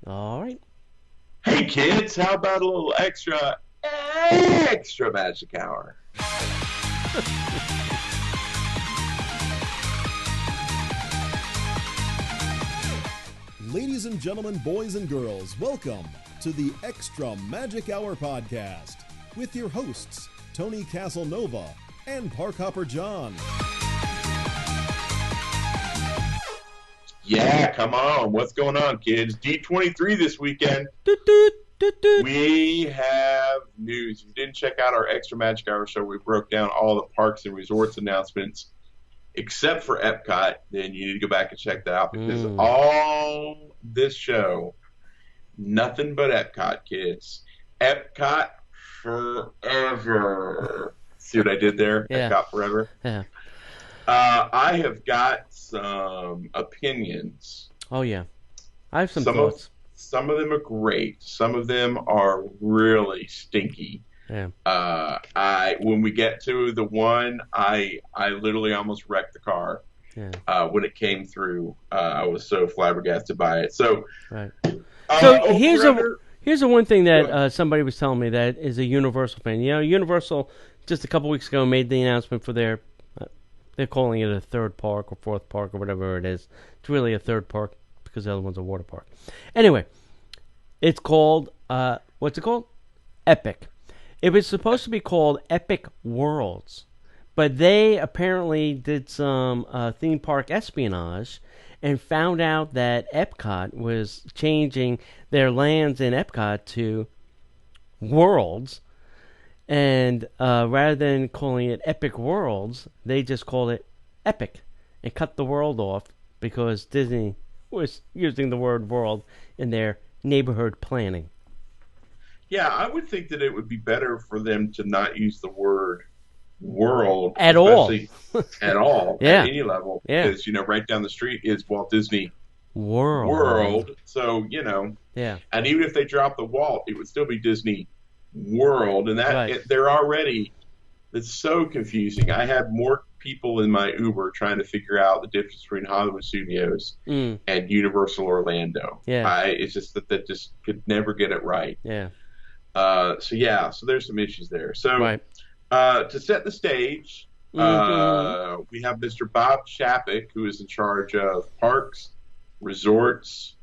All right. Hey kids, how about a little extra magic hour? Ladies and gentlemen, boys and girls, welcome to the Extra Magic Hour podcast with your hosts, Tony Casanova and Parkhopper John. Yeah, come on. What's going on, kids? D23 this weekend. Doot, doot, doot, doot. We have news. If you didn't check out our Extra Magic Hour show, we broke down all the parks and resorts announcements except for Epcot. Then you need to go back and check that out because all this show, nothing but Epcot, kids. Epcot forever. See what I did there? Yeah. Epcot forever. Yeah. I have got some opinions. Oh, yeah. I have some Some thoughts. Some of them are great. Some of them are really stinky. Yeah. When we get to the one, I literally almost wrecked the car. Yeah. When it came through. I was so flabbergasted by it. So, Right. So here's forever, the one thing that somebody was telling me that is a Universal fan. You know, Universal just a couple weeks ago made the announcement for their. They're calling it a third park or fourth park or whatever it is. It's really a third park because the other one's a water park. Anyway, it's called, what's it called? Epic. It was supposed to be called Epic Worlds, but they apparently did some theme park espionage and found out that Epcot was changing their lands in Epcot to Worlds. And rather than calling it Epic Worlds, they just called it Epic and cut the world off because Disney was using the word world in their neighborhood planning. Yeah, I would think that it would be better for them to not use the word world At all. at all, Yeah. at any level. Yeah. Because, right down the street is Walt Disney World. World. So, Yeah. and even if they drop the Walt, it would still be Disney World. And that Right. they're already, it's so confusing. I had more people in my Uber trying to figure out the difference between Hollywood Studios Mm. and Universal Orlando. Yeah. It's just that just could never get it right. Yeah. So there's some issues there. So Right. to set the stage, we have Mr. Bob Chapek, who is in charge of parks, resorts,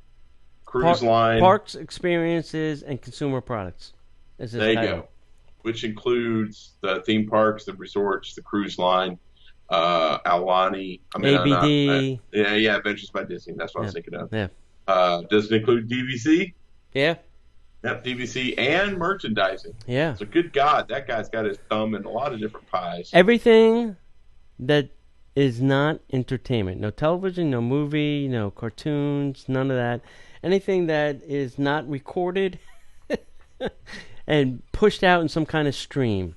cruise line. Parks, experiences, and consumer products. Is his There you title. go. Which includes the theme parks, the resorts, the cruise line, Aulani. ABD. Adventures by Disney. That's what I was thinking of. Yeah. Does it include DVC? Yeah. Yep, DVC and merchandising. Yeah. So good God, that guy's got his thumb in a lot of different pies. Everything that is not entertainment. No television, no movie, no cartoons, none of that. Anything that is not recorded and pushed out in some kind of stream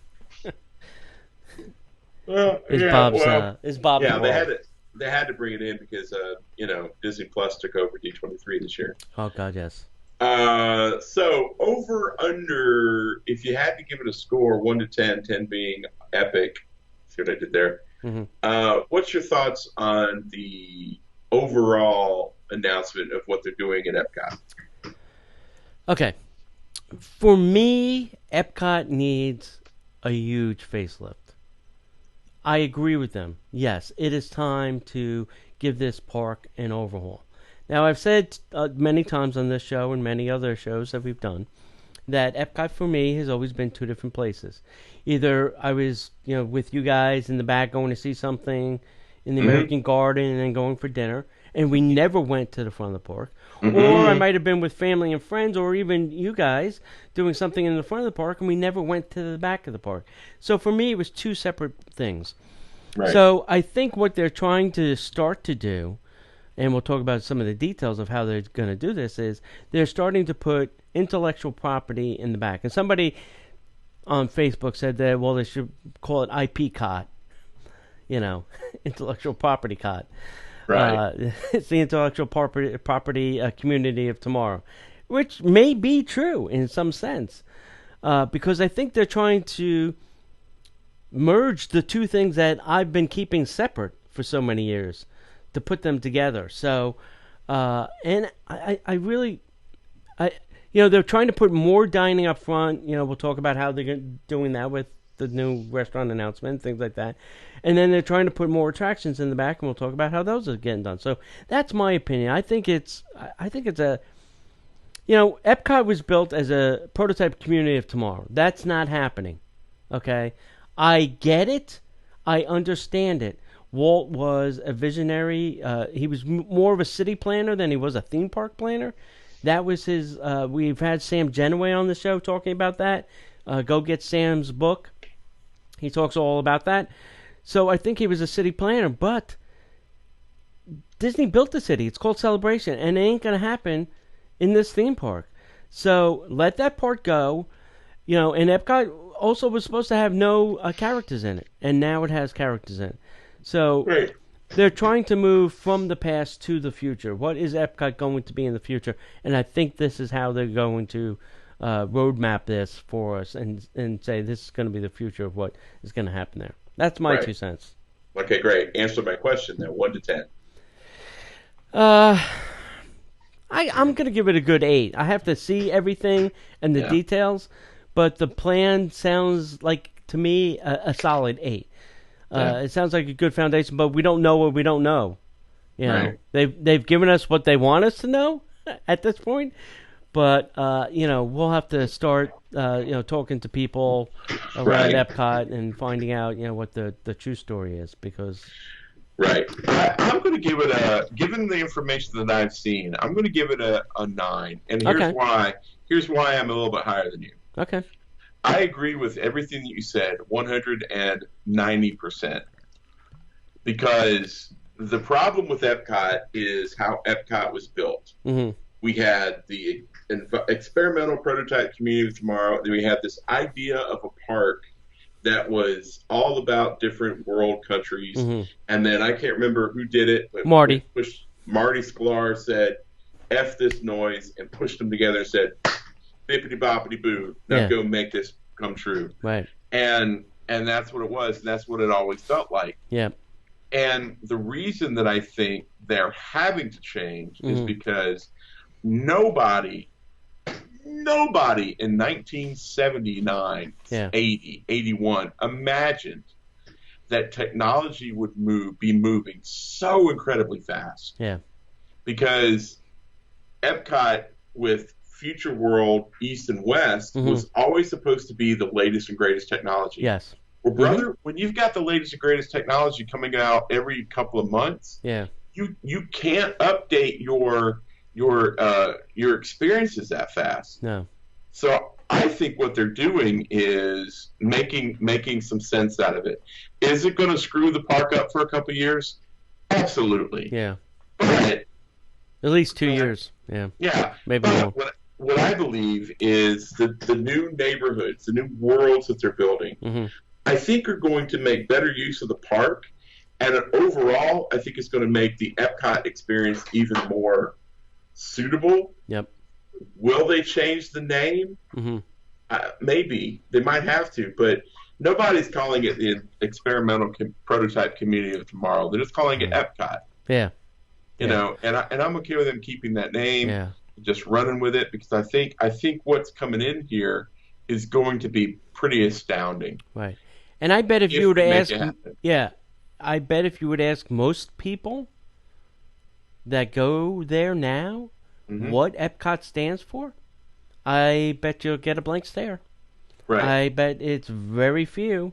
is Bob's. Yeah, they had to bring it in because Disney Plus took over D23 this year. Oh God, yes. So over under, if you had to give it a score, 1 to 10, 10 being epic. See what I did there? Mm-hmm. What's your thoughts on the overall announcement of what they're doing at Epcot? Okay. For me, Epcot needs a huge facelift. I agree with them. Yes, it is time to give this park an overhaul. Now, I've said many times on this show and many other shows that we've done that Epcot for me has always been two different places. Either I was, with you guys in the back going to see something in the American Garden and then going for dinner, and we never went to the front of the park. Or I might have been with family and friends or even you guys doing something in the front of the park and we never went to the back of the park. So for me, it was two separate things. Right. So I think what they're trying to start to do, and we'll talk about some of the details of how they're going to do this, is they're starting to put intellectual property in the back. And somebody on Facebook said that, well, they should call it IP cot, intellectual property cot. Right. It's the intellectual property community of tomorrow, which may be true in some sense, because I think they're trying to merge the two things that I've been keeping separate for so many years to put them together. So, and I really they're trying to put more dining up front. We'll talk about how they're doing that with the new restaurant announcement, things like that. And then they're trying to put more attractions in the back, and we'll talk about how those are getting done. So that's my opinion. I think it's a, Epcot was built as a prototype community of tomorrow. That's not happening. Okay, I get it. I understand it. Walt was a visionary. He was more of a city planner than he was a theme park planner. That was his. We've had Sam Genoway on the show talking about that. Go get Sam's book. He talks all about that. So I think he was a city planner, but Disney built the city. It's called Celebration, and it ain't going to happen in this theme park. So let that part go. And Epcot also was supposed to have no characters in it, and now it has characters in it. So Right. they're trying to move from the past to the future. What is Epcot going to be in the future? And I think this is how they're going to roadmap this for us and say this is going to be the future of what is going to happen there. That's my Right. 2 cents. Okay, great. Answer my question then. 1 to 10. I'm going to give it a good 8. I have to see everything and the Yeah. details, but the plan sounds like, to me, a solid 8. Yeah. It sounds like a good foundation, but we don't know what we don't know. Right. They've given us what they want us to know at this point, but we'll have to start talking to people around Right. Epcot and finding out what the true story is, because Right. I'm going to give it given the information that I've seen, I'm going to give it a 9. And here's Okay. why. Here's why I'm a little bit higher than you. okay. I agree with everything that you said 190%. Because the problem with Epcot is how Epcot was built. Hmm. We had the experimental prototype community of tomorrow. Then we had this idea of a park that was all about different world countries. Hmm. And then I can't remember who did it, but Marty Marty Sklar said, F this noise, and pushed them together and said, bippity boppity boo, now Yeah. go make this come true. Right. And that's what it was, and that's what it always felt like. Yeah. And the reason that I think they're having to change is Mhm. because nobody in 1979, Yeah. 80, 81 imagined that technology would be moving so incredibly fast. Yeah. Because Epcot with Future World East and West Mhm. was always supposed to be the latest and greatest technology. Yes. Well, brother, when you've got the latest and greatest technology coming out every couple of months, Yeah. you can't update your experiences that fast. No. So I think what they're doing is making some sense out of it. Is it going to screw the park up for a couple of years? Absolutely. Yeah. But At least 2 years. Yeah. yeah, Maybe more. what I believe is the new neighborhoods, the new worlds that they're building, Hmm. I think are going to make better use of the park, and overall, I think it's going to make the Epcot experience even more suitable. Yep. Will they change the name? Hmm. Maybe they might have to, but nobody's calling it the experimental prototype community of tomorrow. They're just calling it Epcot. Yeah. You know, and I'm okay with them keeping that name, Yeah. just running with it, because I think what's coming in here is going to be pretty astounding. Right. And I bet if If you were to they make ask, it happen. yeah, I bet if you would ask most people that go there now Mhm. what Epcot stands for, I bet you'll get a blank stare. Right. I bet it's very few.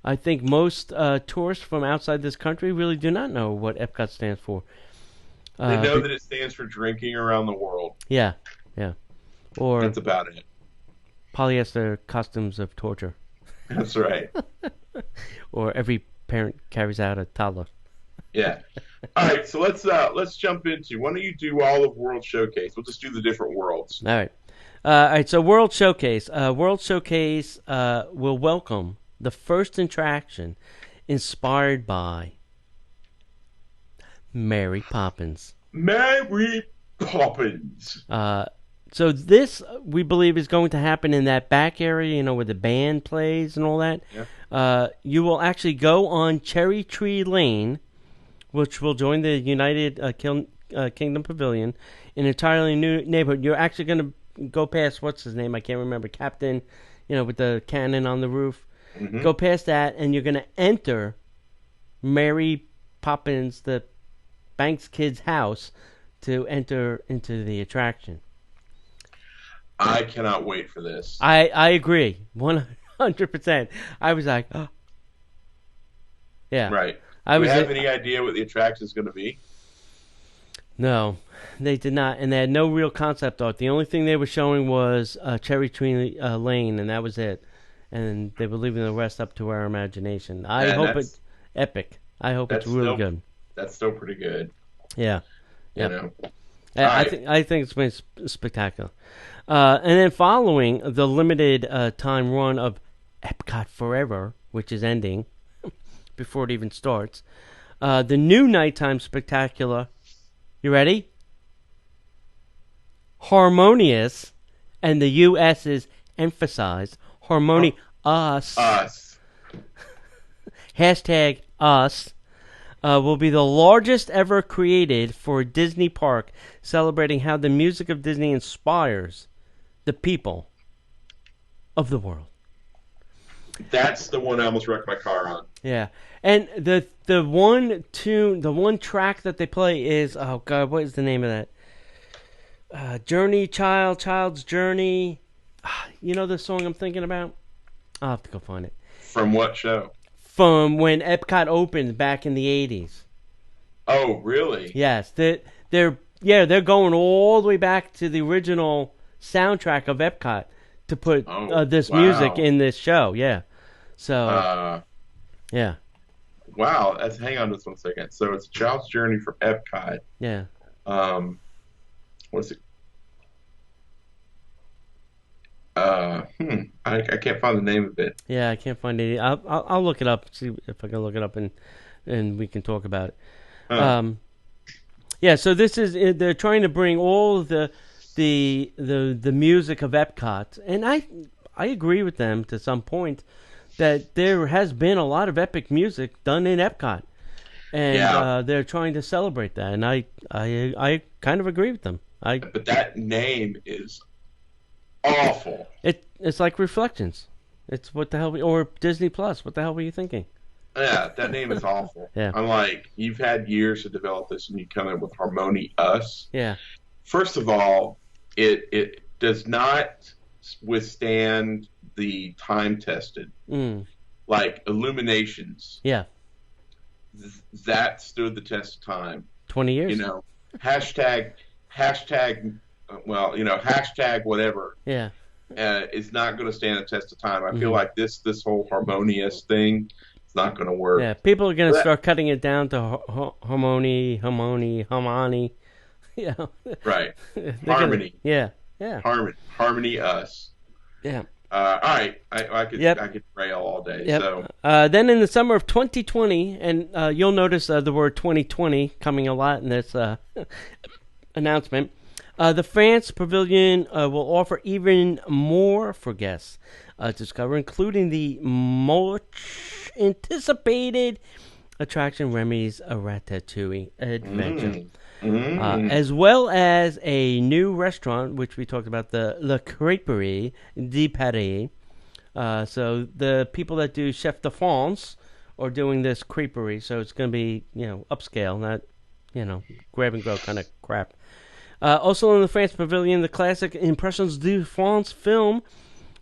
I think most tourists from outside this country really do not know what Epcot stands for. They know that it stands for drinking around the world. Yeah. Or That's about it. polyester costumes of torture. That's right. Or every parent carries out a toddler. Yeah. All right. So let's jump into. Why don't you do all of World Showcase? We'll just do the different worlds. All right. So World Showcase. World Showcase will welcome the first attraction inspired by Mary Poppins. Mary Poppins. So this, we believe, is going to happen in that back area, where the band plays and all that. Yeah. You will actually go on Cherry Tree Lane, which will join the United Kingdom Pavilion, an entirely new neighborhood. You're actually going to go past, what's his name? I can't remember. Captain, with the cannon on the roof. Mm-hmm. Go past that, and you're going to enter Mary Poppins, the Banks kid's house, to enter into the attraction. I cannot wait for this. I agree, 100%. I was like, oh. Yeah. Right. Do we have any idea what the attraction is going to be? No, they did not, and they had no real concept art. The only thing they were showing was Cherry Tree Lane, and that was it. And they were leaving the rest up to our imagination. I hope it's epic. I hope it's really good. That's still pretty good. Yeah. You know. I think it's been spectacular. And then following the limited time run of Epcot Forever, which is ending before it even starts, the new nighttime spectacular, you ready? Harmonious, and the U.S. is emphasized. Harmonious. Us. Hashtag us. Will be the largest ever created for a Disney park, celebrating how the music of Disney inspires the people of the world. That's the one I almost wrecked my car on. Yeah, and the one track that they play is, oh God, what is the name of that? Journey, Child's Journey. You know the song I'm thinking about? I'll have to go find it. From what show? From when Epcot opened back in the 80s. Oh, really? Yes, they're going all the way back to the original soundtrack of Epcot to put this music in this show. Yeah, so yeah. Wow, hang on just 1 second. So it's Child's Journey from Epcot. Yeah. What's it? I can't find the name of it. Yeah, I can't find it. I'll look it up. See if I can look it up and we can talk about it. Yeah. So this is they're trying to bring all of the music of Epcot, and I agree with them to some point that there has been a lot of epic music done in Epcot, and they're trying to celebrate that, and I kind of agree with them. But that name is awful. It's like Reflections. It's what the hell or Disney Plus. What the hell were you thinking? Yeah, that name is awful. Yeah. I'm like, you've had years to develop this, and you come in with Harmony-Us. Yeah. First of all, it does not withstand the time tested. Like Illuminations. Yeah. That stood the test of time. 20 years. Hashtag. Well, hashtag whatever. Yeah. Is not going to stand the test of time. I feel like this whole Harmonious thing is not going to work. Yeah, people are going to start cutting it down to Harmony. Yeah. Right. Harmony. Yeah. Harmony-Us. Yeah. All right. I could rail all day. Yep. So. Then in the summer of 2020, and you'll notice the word 2020 coming a lot in this announcement. The France Pavilion will offer even more for guests to discover, including the much anticipated attraction Remy's Ratatouille Adventure, as well as a new restaurant, which we talked about, the Le Crêperie de Paris. So the people that do Chef de France are doing this creperie, so it's going to be upscale, not grab and go kind of crap. Also in the France Pavilion, the classic Impressions de France film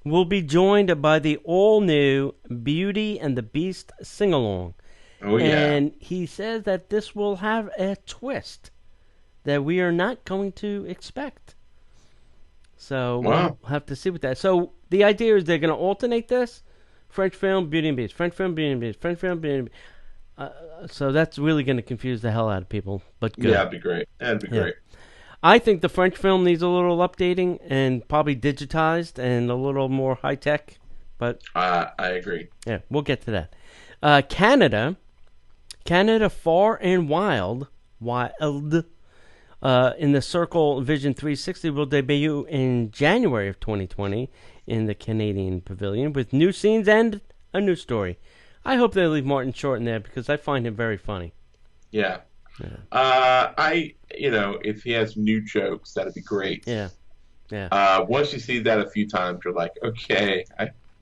will be joined by the all-new Beauty and the Beast sing-along. Oh, yeah. And he says that this will have a twist that we are not going to expect. So we'll have to see with that. So the idea is they're going to alternate this. French film, Beauty and Beast. French film, Beauty and Beast. French film, Beauty and Beast. So that's really going to confuse the hell out of people, but good. Yeah, that'd be great. That'd be great. I think the French film needs a little updating and probably digitized and a little more high-tech. But I agree. Yeah, we'll get to that. Canada Far and Wild, in the Circle Vision 360 will debut in January of 2020 in the Canadian Pavilion with new scenes and a new story. I hope they leave Martin Short in there because I find him very funny. Yeah, If he has new jokes, that'd be great. Yeah. Yeah. Once you see that a few times, you're like, okay,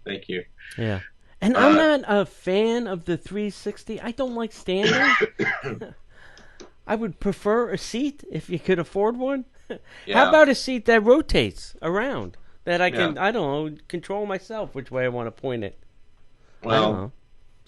thank you. Yeah. And I'm not a fan of the 360. I don't like standing. I would prefer a seat if you could afford one. Yeah. How about a seat that rotates around that I can, I don't know, control myself which way I want to point it? Well, I don't know.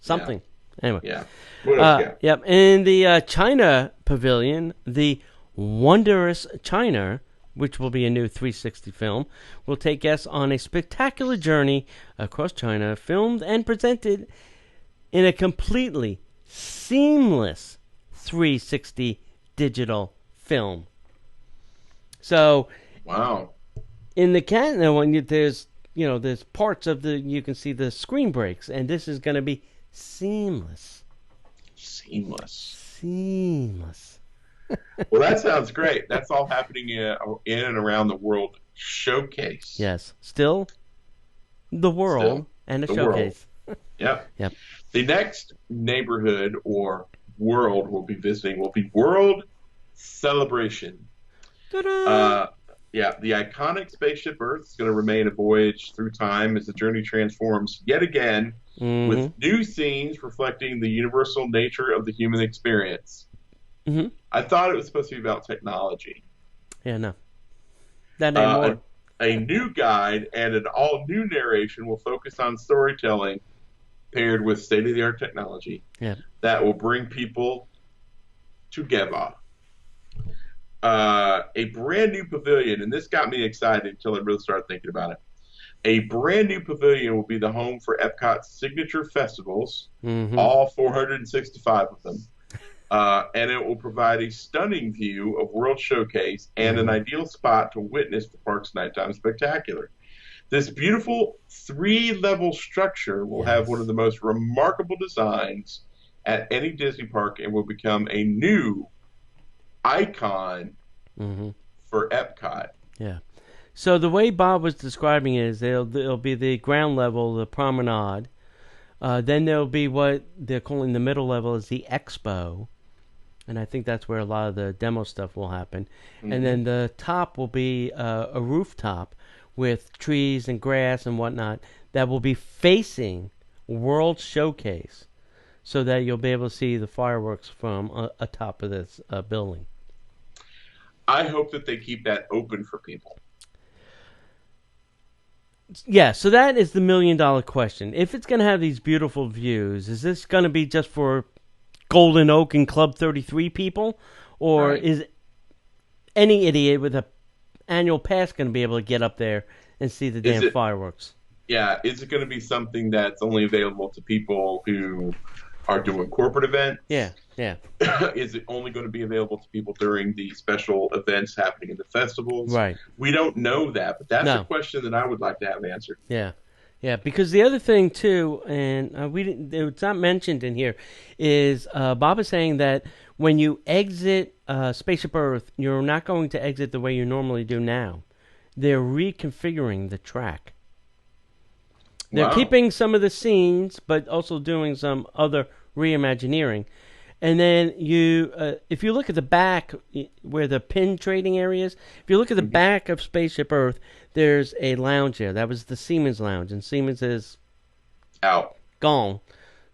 Something. Yeah. Anyway. Yeah. What else? Yep. In the China Pavilion, the Wondrous China, which will be a new 360 film, will take guests on a spectacular journey across China, filmed and presented in a completely seamless 360 digital film. So, wow. In the Canada one, there's parts of you can see the screen breaks, and this is going to be seamless. Well, that sounds great. That's all happening in and around the World Showcase. Yes, still the world and a showcase. Yep. Yep. The next neighborhood or world we'll be visiting will be World Celebration. Ta-da! The iconic spaceship Earth is going to remain a voyage through time as the journey transforms yet again with new scenes reflecting the universal nature of the human experience. Mm-hmm. I thought it was supposed to be about technology. Yeah, no. That ain't more. A new guide and an all-new narration will focus on storytelling paired with state-of-the-art technology that will bring people together. A brand new pavilion, and this got me excited until I really started thinking about it. A brand new pavilion will be the home for Epcot's signature festivals, all 465 of them. And it will provide a stunning view of World Showcase and an ideal spot to witness the park's nighttime spectacular. This beautiful 3-level structure will have one of the most remarkable designs at any Disney park and will become a new icon for Epcot. Yeah. So the way Bob was describing it is there'll be the ground level, the promenade. Then there'll be what they're calling the middle level is the expo. And I think that's where a lot of the demo stuff will happen. And then the top will be a rooftop with trees and grass and whatnot that will be facing World Showcase so that you'll be able to see the fireworks from atop of this building. I hope that they keep that open for people. Yeah, so that is the $1 million question. If it's going to have these beautiful views, is this going to be just for Golden Oak and Club 33 people? Or is any idiot with an annual pass going to be able to get up there and see the damn fireworks? Yeah, is it going to be something that's only available to people who are doing corporate events? Yeah. Is it only going to be available to people during the special events happening in the festivals? Right. We don't know that, but that's a question that I would like to have answered. Yeah, because the other thing, too, and it's not mentioned in here, is Bob is saying that when you exit Spaceship Earth, you're not going to exit the way you normally do now. They're reconfiguring the track. They're keeping some of the scenes, but also doing some other reimagineering. And then if you look at the back where the pin trading area is, if you look at the back of Spaceship Earth, there's a lounge there. That was the Siemens Lounge, and Siemens is out, gone.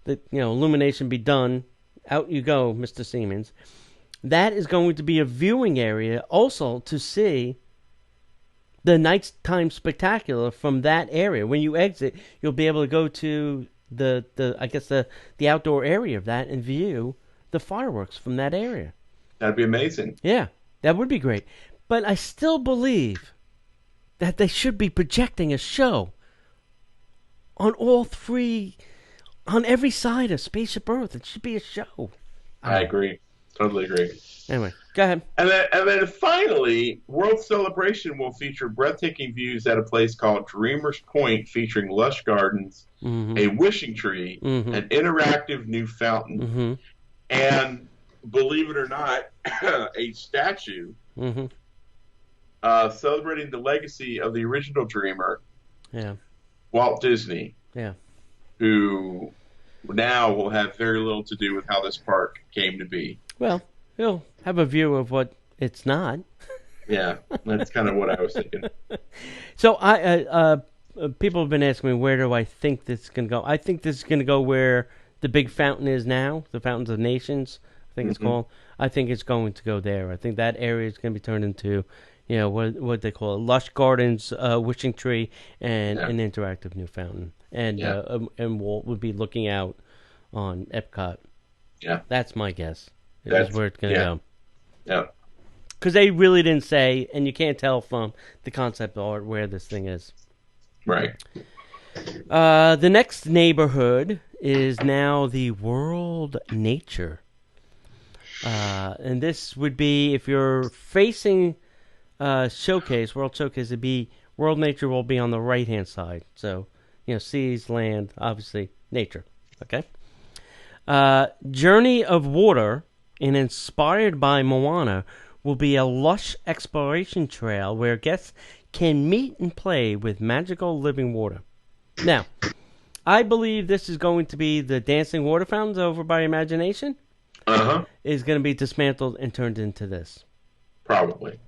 The illumination be done. Out you go, Mr. Siemens. That is going to be a viewing area also to see the nighttime spectacular from that area. When you exit, you'll be able to go to the outdoor area of that and view the fireworks from that area. That'd be amazing. Yeah, that would be great. But I still believe that they should be projecting a show on on every side of Spaceship Earth. It should be a show. I agree. Totally agree. Anyway, go ahead. And then finally, World Celebration will feature breathtaking views at a place called Dreamer's Point, featuring lush gardens, a wishing tree, an interactive new fountain, and, believe it or not, a statue celebrating the legacy of the original dreamer, Walt Disney, who now will have very little to do with how this park came to be. Well, you'll have a view of what it's not. Yeah, that's kind of what I was thinking. So people have been asking me, where do I think this is going to go? I think this is going to go where the big fountain is now, the Fountains of Nations, I think it's called. I think it's going to go there. I think that area is going to be turned into, what they call it, Lush Gardens, Wishing Tree, and an interactive new fountain. And Walt would be looking out on Epcot. Yeah. That's my guess. That's where it's going to go. Yeah. Because they really didn't say, and you can't tell from the concept art where this thing is. Right. The next neighborhood is now the World Nature. And this would be, if you're facing World Showcase, it'd be World Nature will be on the right-hand side. So, seas, land, obviously, nature. Okay? Journey of Water, and inspired by Moana, will be a lush exploration trail where guests can meet and play with magical living water. Now, I believe this is going to be the dancing water fountains over by Imagination. Is going to be dismantled and turned into this. Probably.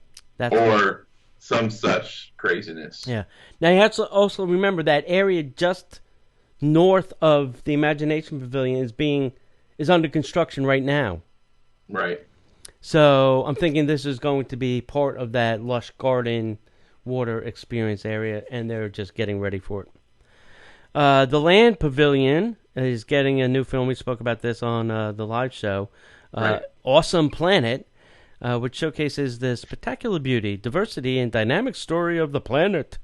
Some such craziness. Yeah. Now, you have to also remember that area just north of the Imagination Pavilion is under construction right now. Right. So I'm thinking this is going to be part of that lush garden water experience area, and they're just getting ready for it. The Land Pavilion is getting a new film. We spoke about this on the live show. Right. Awesome Planet, which showcases the spectacular beauty, diversity, and dynamic story of the planet.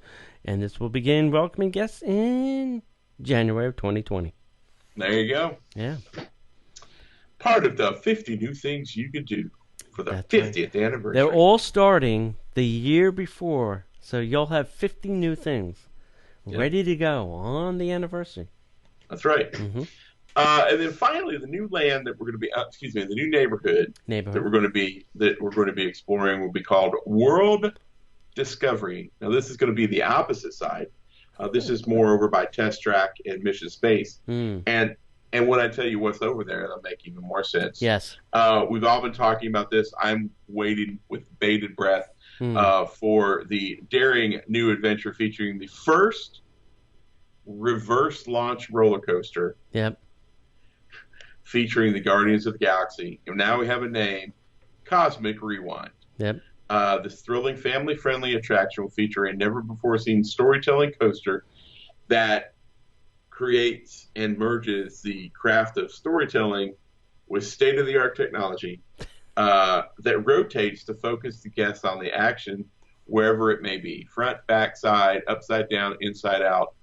And this will begin welcoming guests in January of 2020. There you go. Yeah. Part of the 50 new things you can do for the 50th anniversary. They're all starting the year before, so you'll have 50 new things ready to go on the anniversary. That's right. And then finally, the new land that we're going to be, the new neighborhood that we're going to be exploring will be called World Discovery. Now, this is going to be the opposite side. This is more over by Test Track and Mission Space. And when I tell you what's over there, that'll make even more sense. Yes. We've all been talking about this. I'm waiting with bated breath for the daring new adventure featuring the first reverse launch roller coaster. Yep. Featuring the Guardians of the Galaxy. And now we have a name, Cosmic Rewind. Yep. This thrilling family-friendly attraction will feature a never-before-seen storytelling coaster that creates and merges the craft of storytelling with state-of-the-art technology that rotates to focus the guests on the action wherever it may be. Front, back, side, upside down, inside out.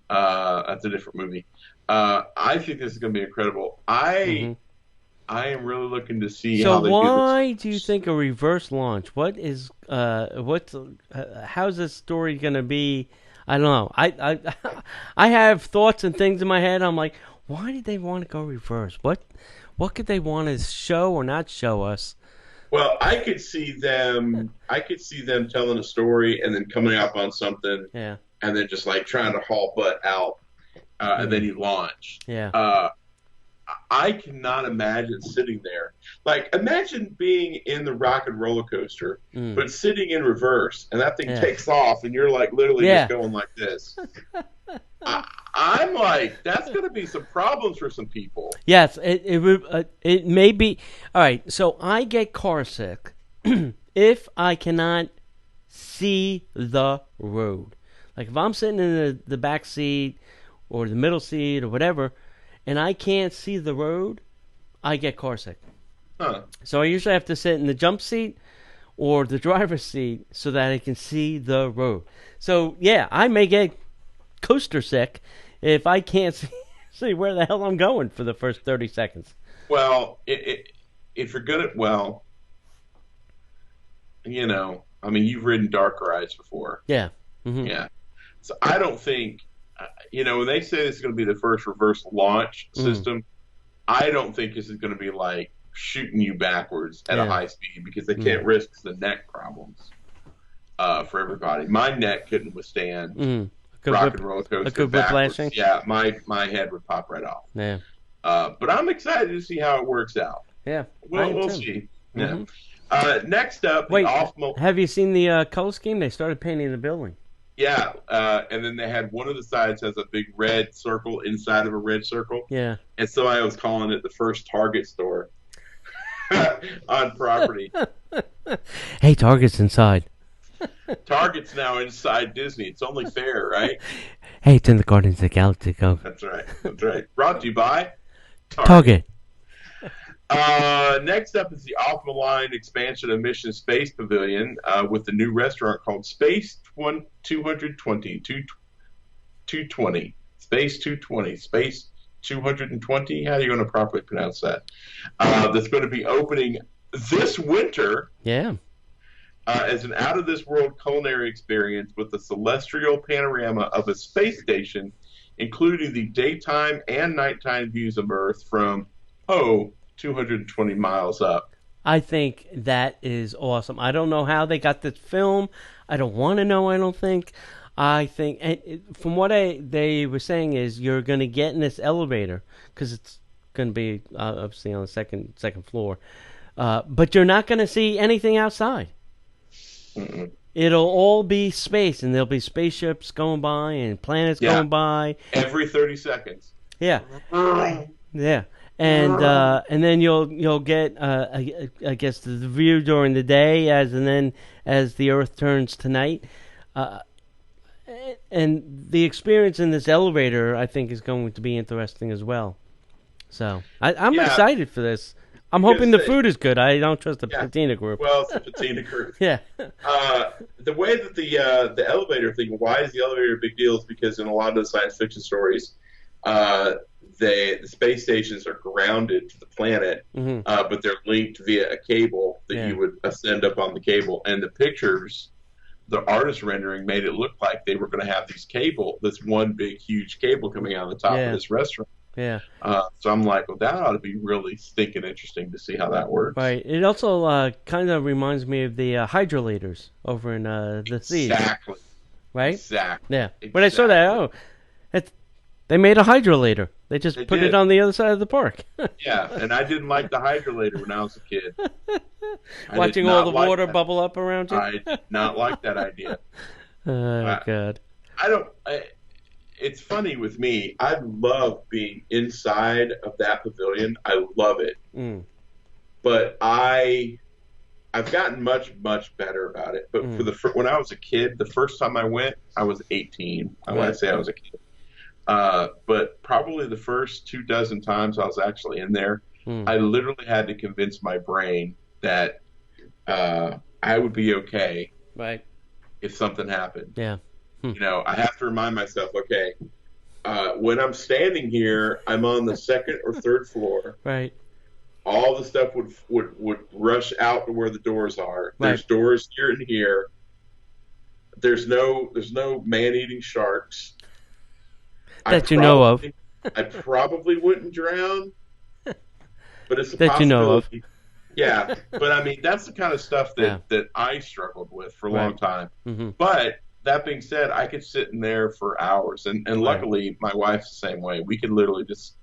That's a different movie. I think this is going to be incredible. I am really looking to see how they do this. So why do you think a reverse launch? What is how's this story going to be? I don't know. I have thoughts and things in my head. I'm like, why did they want to go reverse? What could they want to show or not show us? Well, I could see them telling a story and then coming up on something. Yeah. And then just like trying to haul butt out, and then you launch. Yeah. I cannot imagine sitting there. Like, imagine being in the rocket roller coaster, but sitting in reverse, and that thing takes off, and you're like literally just going like this. I'm like, that's going to be some problems for some people. Yes, it may be. All right, so I get car sick if I cannot see the road. Like if I'm sitting in the back seat or the middle seat or whatever, and I can't see the road, I get car sick. So I usually have to sit in the jump seat or the driver's seat so that I can see the road. So yeah, I may get coaster sick if I can't see where the hell I'm going for the first 30 seconds. Well, if you're good at, I mean, you've ridden Dark Rides before. Yeah. Yeah. So I don't think, when they say this is going to be the first reverse launch system, I don't think this is going to be like shooting you backwards at a high speed because they can't risk the neck problems for everybody. My neck couldn't withstand rock and roller coaster. A good whiplashing? Yeah, my head would pop right off. Yeah. But I'm excited to see how it works out. Yeah. We'll see. Yeah. Mhm. Next up, the Wait, off. have you seen the color scheme? They started painting the building. Yeah, and then they had one of the sides has a big red circle inside of a red circle, Yeah. and so I was calling it the first Target store on property. Hey, Target's inside. Target's now inside Disney. It's only fair, right? Hey, it's in the Guardians of the Galaxy. Go. That's right. That's right. Brought to you by Target. Next up is the off the line expansion of Mission Space Pavilion with the new restaurant called Space 220. Space 220. Space 220. How are you going to properly pronounce that? That's going to be opening this winter. Yeah. As an out of this world culinary experience with the celestial panorama of a space station, including the daytime and nighttime views of Earth from 220 miles up. I think that is awesome. I don't know how they got this film. I don't want to know. I don't think. I think, and from what they were saying, is you're going to get in this elevator because it's going to be obviously on the second floor, but you're not going to see anything outside. Mm-mm. It'll all be space, and there'll be spaceships going by and planets going by every 30 seconds. Yeah, yeah. And then you'll get I guess the view during the day and then as the Earth turns to night, and the experience in this elevator I think is going to be interesting as well. So I'm excited for this. I'm hoping the food is good. I don't trust the Patina Group. Well, it's the Patina Group. Yeah. The way that the elevator thing, why is the elevator a big deal? Is because in a lot of the science fiction stories, the space stations are grounded to the planet, but they're linked via a cable that you would ascend up on the cable. And the pictures, the artist rendering made it look like they were going to have this one big, huge cable coming out of the top of this restaurant. Yeah. So I'm like, well, that ought to be really stinking interesting to see how that works. Right. It also kind of reminds me of the hydrolators over in the seas. Exactly. Right? Exactly. Yeah. When I saw that, they made a hydrolator. They just put it on the other side of the park. Yeah, and I didn't like the hydrolator when I was a kid. Watching all the water bubble up around you? I did not like that idea. Oh, God. It's funny with me. I love being inside of that pavilion. I love it. Mm. But I've gotten much, much better about it. But when I was a kid, the first time I went, I was 18. I want to say I was a kid. But probably the first 24 times I was actually in there, I literally had to convince my brain that I would be okay if something happened. Yeah. You know, I have to remind myself, okay, when I'm standing here, I'm on the second or third floor. Right. All the stuff would rush out to where the doors are. Right. There's doors here and here. There's no man-eating sharks. That you know of. I probably wouldn't drown, but it's a that you know of. Yeah, but I mean, that's the kind of stuff that I struggled with for a long time. Mm-hmm. But that being said, I could sit in there for hours, and luckily my wife's the same way. We could literally just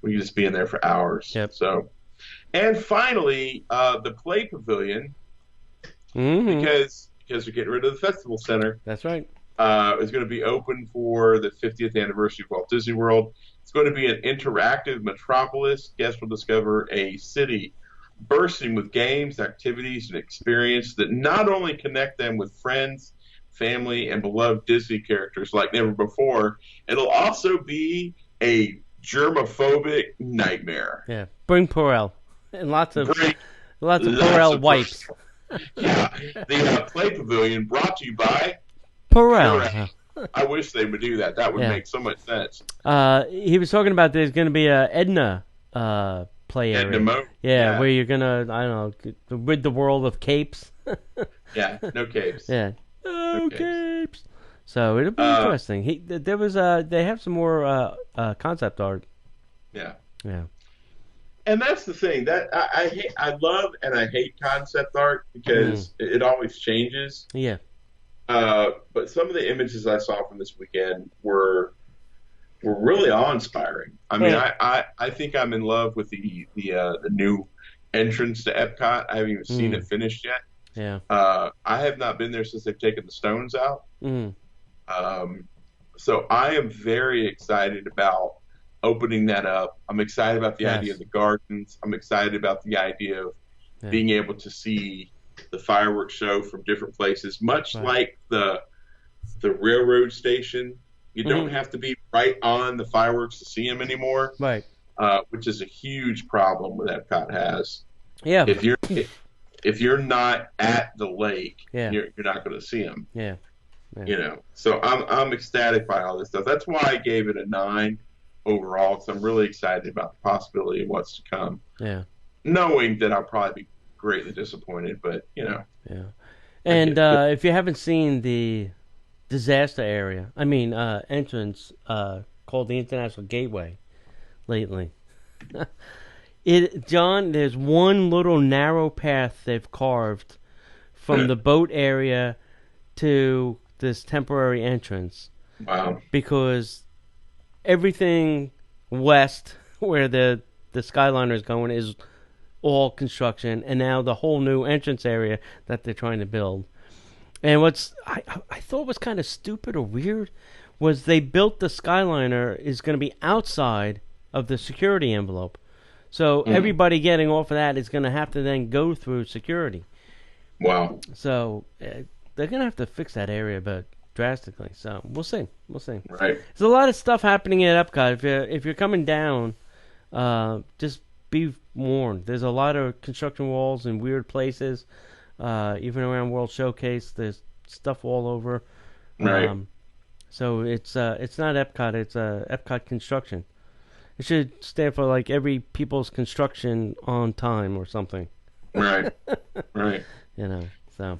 be in there for hours. Yep. So, and finally, the Play Pavilion, because we're getting rid of the Festival Center. That's right. Is going to be open for the 50th anniversary of Walt Disney World. It's going to be an interactive metropolis. Guests will discover a city bursting with games, activities, and experience that not only connect them with friends, family, and beloved Disney characters like never before, it'll also be a germophobic nightmare. Yeah, bring Purell and lots of Purell wipes. Yeah, the Play Pavilion brought to you by Purell. I wish they would do that. That would make so much sense. He was talking about there's going to be a Edna play area. Edna Mode. Yeah, where you're gonna, I don't know, rid the world of capes. Yeah, no capes. Yeah, no capes. So it'll be interesting. There was they have some more concept art. Yeah. Yeah. And that's the thing that I love and I hate concept art because it always changes. Yeah. But some of the images I saw from this weekend were really awe-inspiring. I mean, I think I'm in love with the new entrance to Epcot. I haven't even seen it finished yet. Yeah. I have not been there since they've taken the stones out. Mm. So I am very excited about opening that up. I'm excited about the idea of the gardens. I'm excited about the idea of being able to see the fireworks show from different places, much like the railroad station. You don't have to be right on the fireworks to see them anymore, right? Which is a huge problem that Epcot has. Yeah. If you're not at the lake, yeah. you're not going to see them. Yeah. You know, so I'm ecstatic by all this stuff. That's why I gave it a 9 overall, because I'm really excited about the possibility of what's to come. Yeah. Knowing that I'll probably be greatly disappointed, but you know. Yeah. And if you haven't seen the disaster area, entrance called the International Gateway lately. John, there's one little narrow path they've carved from the boat area to this temporary entrance. Wow. Because everything west where the Skyliner is going is all construction, and now the whole new entrance area that they're trying to build. And what's I thought was kind of stupid or weird was they built the Skyliner is going to be outside of the security envelope. So everybody getting off of that is going to have to then go through security. Wow. So they're going to have to fix that area, but drastically. So we'll see. We'll see. Right. There's a lot of stuff happening at Epcot. If you're coming down, just be warned. There's a lot of construction walls in weird places. Even around World Showcase, there's stuff all over. Right. So it's not Epcot. It's Epcot Construction. It should stand for like every people's construction on time or something. Right. Right. You know. So.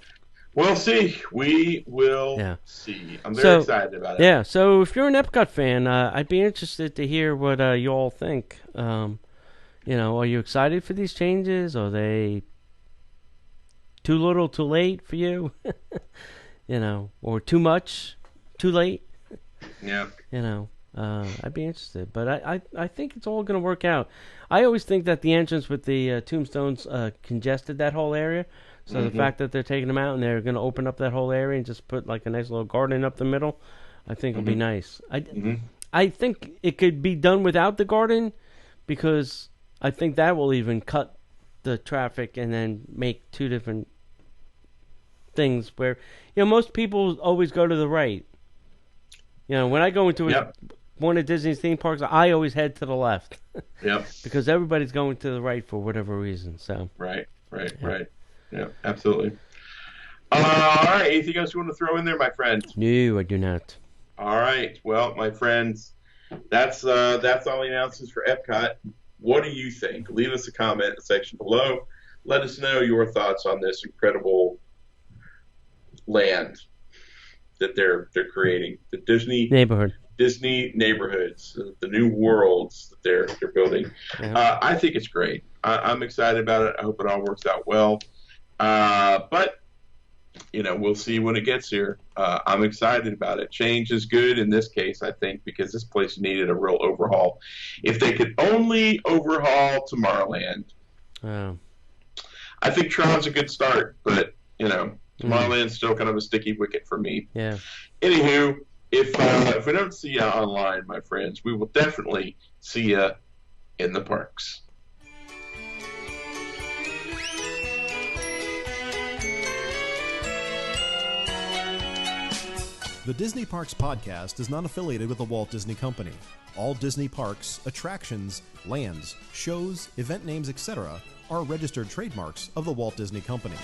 We'll see. We will see. I'm very excited about it. Yeah. So if you're an Epcot fan, I'd be interested to hear what you all think. You know, are you excited for these changes? Are they too little, too late for you? You know, or too much, too late? Yeah. You know, I'd be interested. But I think it's all going to work out. I always think that the entrance with the tombstones congested that whole area. So the fact that they're taking them out and they're going to open up that whole area and just put like a nice little garden up the middle, I think will be nice. I think it could be done without the garden because I think that will even cut the traffic and then make two different things where, you know, most people always go to the right. You know, when I go into one of Disney's theme parks, I always head to the left. Yep. Because everybody's going to the right for whatever reason. So. Right. Yeah, absolutely. All right. Anything else you want to throw in there, my friend? No, I do not. All right. Well, my friends, that's all the announcements for Epcot. What do you think? Leave us a comment in the section below. Let us know your thoughts on this incredible land that they're creating, the Disney neighborhoods, the new worlds that they're building. Yeah. I think it's great. I'm excited about it. I hope it all works out well. But you know, we'll see when it gets here. I'm excited about it. Change is good in this case, I think, because this place needed a real overhaul. If they could only overhaul Tomorrowland, I think Tron's a good start, but you know, Tomorrowland's still kind of a sticky wicket for me. Yeah. Anywho, if we don't see you online, my friends, we will definitely see you in the parks. The Disney Parks Podcast is not affiliated with the Walt Disney Company. All Disney parks, attractions, lands, shows, event names, etc. are registered trademarks of the Walt Disney Company.